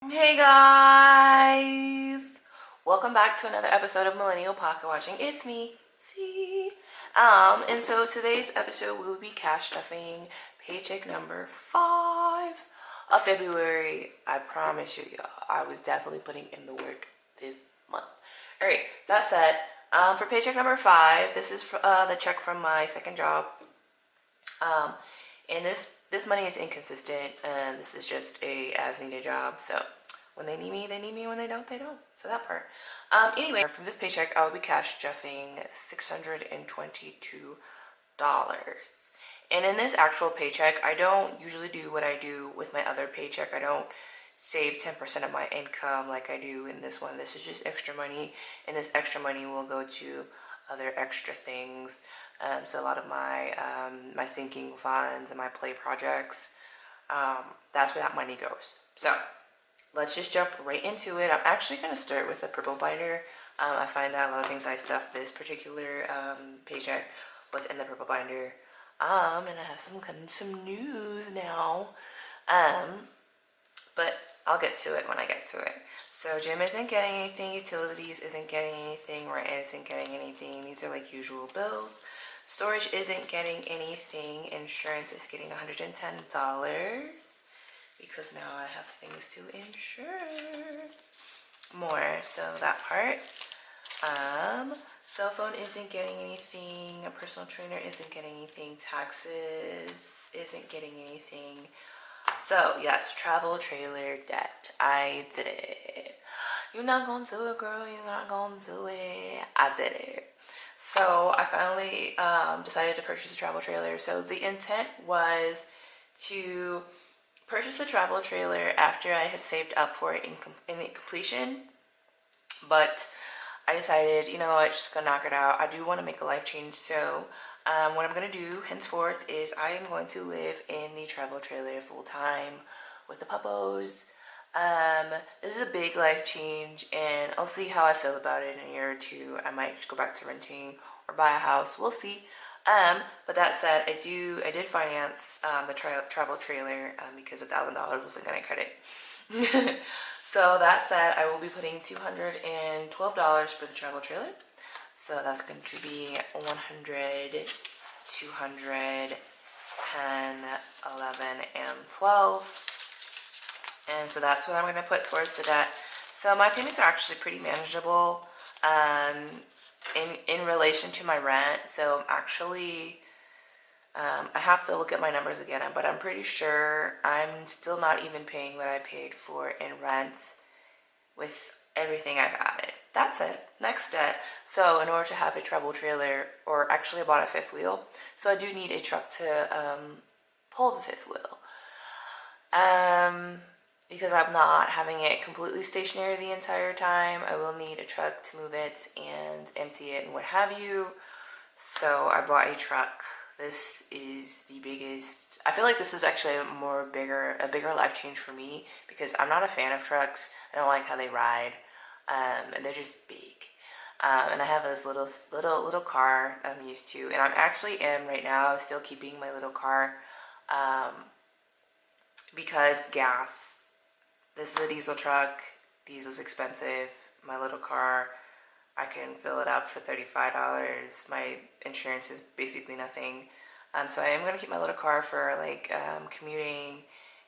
Hey guys! Welcome back to another episode of Millennial Pocket Watching. It's me, Fee. And so today's episode we will be cash stuffing paycheck number 5 of February. I promise you, y'all, I was definitely putting in the work this month. Alright, that said, for paycheck number 5, this is the check from my second job. And this money is inconsistent, and this is just a as needed job. So when they need me, they need me. When they don't, they don't. So that part. Anyway, from this paycheck, I will be cash stuffing $622. And in this actual paycheck, I don't usually do what I do with my other paycheck. I don't save 10% of my income like I do in this one. This is just extra money, and this extra money will go to other extra things. So a lot of my my sinking funds and my play projects, that's where that money goes. So let's just jump right into it. I'm actually going to start with the purple binder. I find that a lot of things I stuff this particular paycheck was in the purple binder. And I have some news now. But I'll get to it when I get to it. So gym isn't getting anything, utilities isn't getting anything, rent isn't getting anything. These are like usual bills. Storage isn't getting anything. Insurance is getting $110 because now I have things to insure more. So that part. Cell phone isn't getting anything. A personal trainer isn't getting anything. Taxes isn't getting anything. So yes, travel trailer debt. I did it. You're not gonna do it, girl. You're not gonna do it. I did it. So I finally decided to purchase a travel trailer. So the intent was to purchase the travel trailer after I had saved up for it in completion. But I decided, you know what, just gonna knock it out. I do want to make a life change. So what I'm gonna do henceforth is I am going to live in the travel trailer full time with the puppos. This is a big life change, and I'll see how I feel about it in a year or two. I might just go back to renting or buy a house. We'll see. But that said, I did finance the travel trailer because $1,000 wasn't gonna cut it. So that said, I will be putting $212 for the travel trailer. So that's going to be 100, 200, 10, 11, and 12. And so that's what I'm going to put towards the debt. So my payments are actually pretty manageable in relation to my rent. So I'm actually, I have to look at my numbers again, but I'm pretty sure I'm still not even paying what I paid for in rent with everything I've added. That's it. Next debt. So in order to have a travel trailer, or actually I bought a fifth wheel, so I do need a truck to pull the fifth wheel. Because I'm not having it completely stationary the entire time, I will need a truck to move it and empty it and what have you. So I bought a truck. This is the biggest. I feel like this is actually a bigger life change for me because I'm not a fan of trucks. I don't like how they ride, and they're just big. And I have this little car I'm used to, and I'm actually right now still keeping my little car because gas. This is a diesel truck. Diesel's expensive. My little car, I can fill it up for $35. My insurance is basically nothing. So I am going to keep my little car for like commuting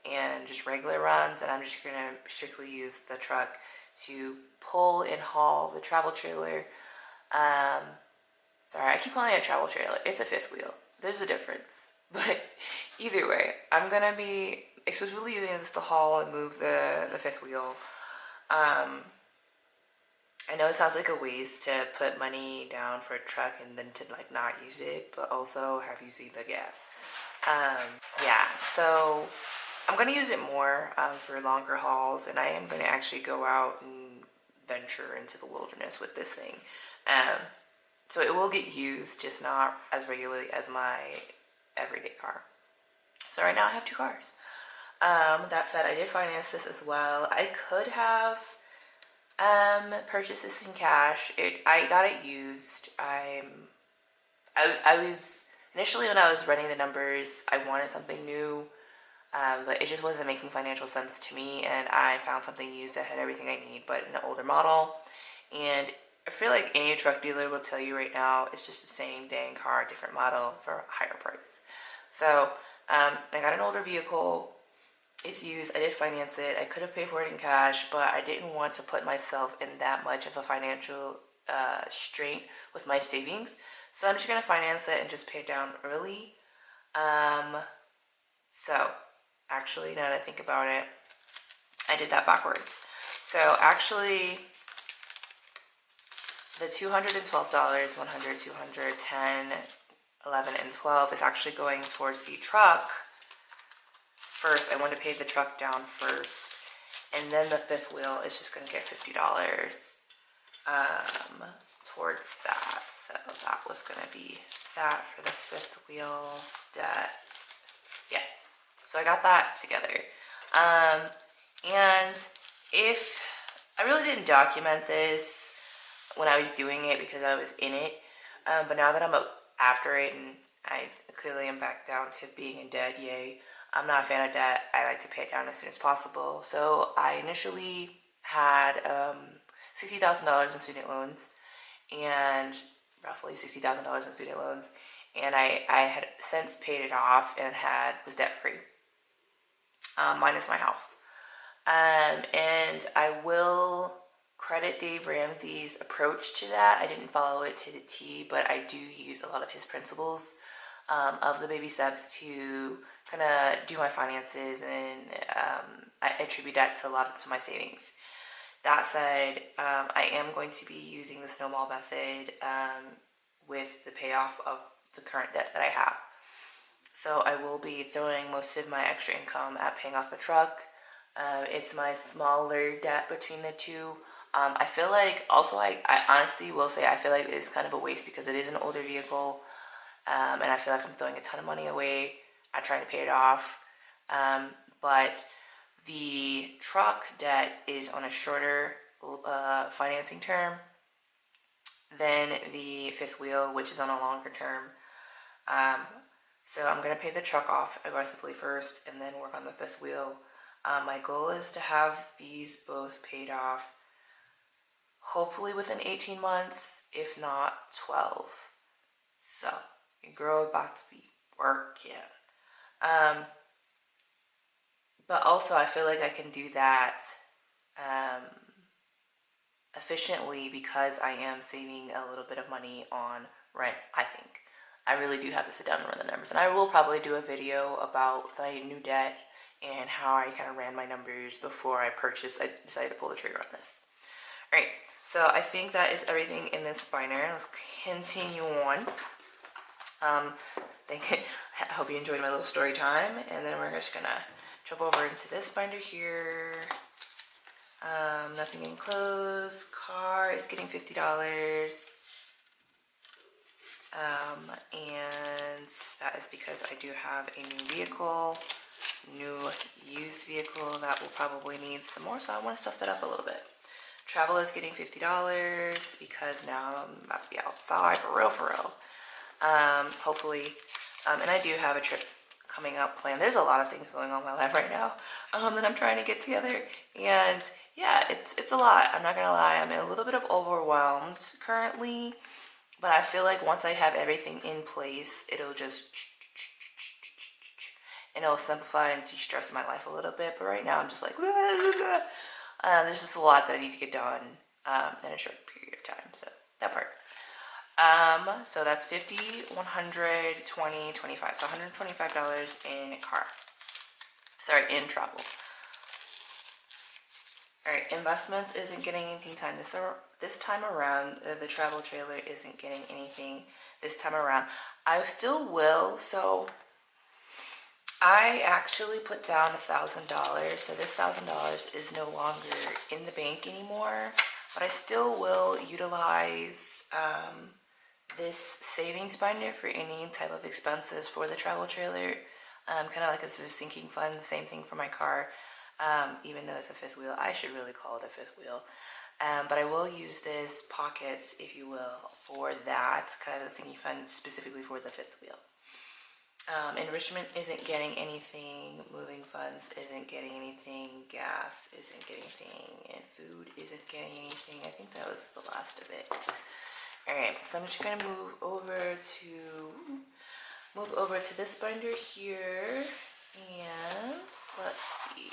and just regular runs, and I'm just going to strictly use the truck to pull and haul the travel trailer. Sorry, I keep calling it a travel trailer. It's a fifth wheel. There's a difference. But either way, I'm going to be exclusively using this to haul and move the fifth wheel. I know it sounds like a waste to put money down for a truck and then to like not use it, but also have you see the gas. Yeah, so I'm going to use it more for longer hauls, and I am going to actually go out and venture into the wilderness with this thing. So it will get used, just not as regularly as my everyday car. So right now I have 2 cars. That said, I did finance this as well. I could have purchased this in cash. I got it used. I was initially, when I was running the numbers, I wanted something new. but it just wasn't making financial sense to me, and I found something used that had everything I need but an older model. And I feel like any truck dealer will tell you right now it's just the same dang car, different model for a higher price. So I got an older vehicle. It's used. I did finance it. I could have paid for it in cash, but I didn't want to put myself in that much of a financial strain with my savings. So I'm just going to finance it and just pay it down early. So actually, now that I think about it, I did that backwards. So actually, the $212, 100, 200, 10, 11, and 12 is actually going towards the truck. First, I want to pay the truck down first, and then the fifth wheel is just going to get $50 towards that. So that was going to be that for the fifth wheel debt. Yeah, so I got that together. And if I really didn't document this when I was doing it because I was in it, but now that I'm after it and I clearly am back down to being in debt, yay. I'm not a fan of debt. I like to pay it down as soon as possible. So I initially had $60,000 in student loans, and roughly $60,000 in student loans, and I had since paid it off and was debt free, minus my house. And I will credit Dave Ramsey's approach to that. I didn't follow it to the T, but I do use a lot of his principles of the baby steps to kind of do my finances, and I attribute that to a lot to my savings. That said, I am going to be using the snowball method with the payoff of the current debt that I have. So I will be throwing most of my extra income at paying off the truck. It's my smaller debt between the two. I feel like also I honestly will say I feel like it's kind of a waste because it is an older vehicle, and I feel like I'm throwing a ton of money away at trying to pay it off. But the truck debt is on a shorter financing term than the fifth wheel, which is on a longer term. So I'm going to pay the truck off aggressively first and then work on the fifth wheel. My goal is to have these both paid off hopefully within 18 months, if not 12. So, your girl about to be working. But also I feel like I can do that efficiently because I am saving a little bit of money on rent, I think. I really do have to sit down and run the numbers. And I will probably do a video about my new debt and how I kind of ran my numbers before I decided to pull the trigger on this. Alright, so I think that is everything in this binder. Let's continue on. I hope you enjoyed my little story time, and then we're just gonna jump over into this binder here. Nothing enclosed. Car is getting $50. And that is because I do have a new vehicle, new used vehicle that will probably need some more, so I want to stuff that up a little bit. Travel is getting $50 because now I'm about to be outside for real. Hopefully, and I do have a trip coming up planned. There's a lot of things going on in my life right now that I'm trying to get together, and yeah, it's a lot. I'm not gonna lie, I'm a little bit of overwhelmed currently, but I feel like once I have everything in place, it'll just and it'll simplify and de-stress my life a little bit. But right now I'm just like there's just a lot that I need to get done in a short period of time. So that part. So that's 50, 100, 20, 25. So $125 in car. Sorry, in travel. Alright, investments isn't getting anything this time around. The travel trailer isn't getting anything this time around. I still will. So I actually put down $1,000. So this $1,000 is no longer in the bank anymore. But I still will utilize this savings binder for any type of expenses for the travel trailer. Kind of like as a sinking fund. Same thing for my car. Even though it's a fifth wheel, I should really call it a fifth wheel. But I will use this pockets, if you will, for that kind of a sinking fund specifically for the fifth wheel. Enrichment isn't getting anything, moving funds isn't getting anything, gas isn't getting anything, and food isn't getting anything. I think that was the last of it. Alright, so I'm just gonna move over to this binder here, and let's see.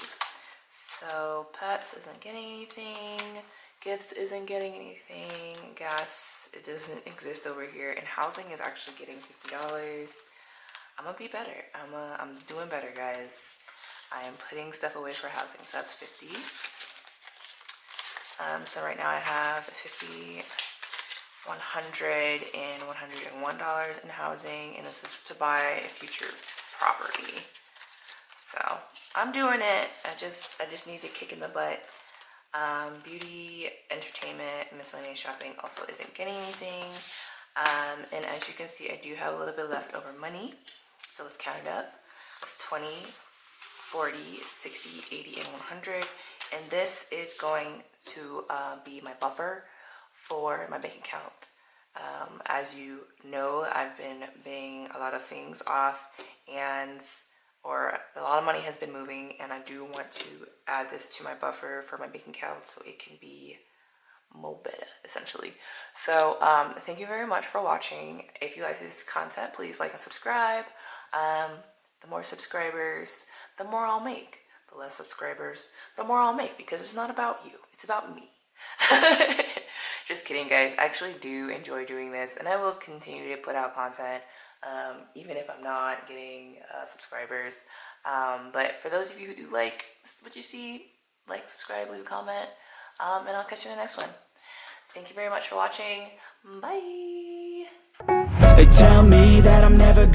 So pets isn't getting anything, gifts isn't getting anything, gas, it doesn't exist over here, and housing is actually getting $50. I'm gonna be better. I'm doing better, guys. I am putting stuff away for housing, so that's 50. So right now I have 50, 100, and $101 in housing, and this is to buy a future property. So I'm doing it. I just need to kick in the butt. Beauty, entertainment, miscellaneous shopping also isn't getting anything. And as you can see, I do have a little bit left over money. So let's count it up. 20, 40, 60, 80, and 100. And this is going to be my buffer for my bank account. As you know, I've been paying a lot of things off, or a lot of money has been moving, and I do want to add this to my buffer for my bank account so it can be more better, essentially. So thank you very much for watching. If you like this content, please like and subscribe. The more subscribers, the more I'll make. The less subscribers, the more I'll make, because it's not about you, it's about me. Just kidding, guys. I actually do enjoy doing this, and I will continue to put out content even if I'm not getting subscribers. But for those of you who do like what you see, like, subscribe, leave a comment, and I'll catch you in the next one. Thank you very much for watching. Bye. They tell me that I'm never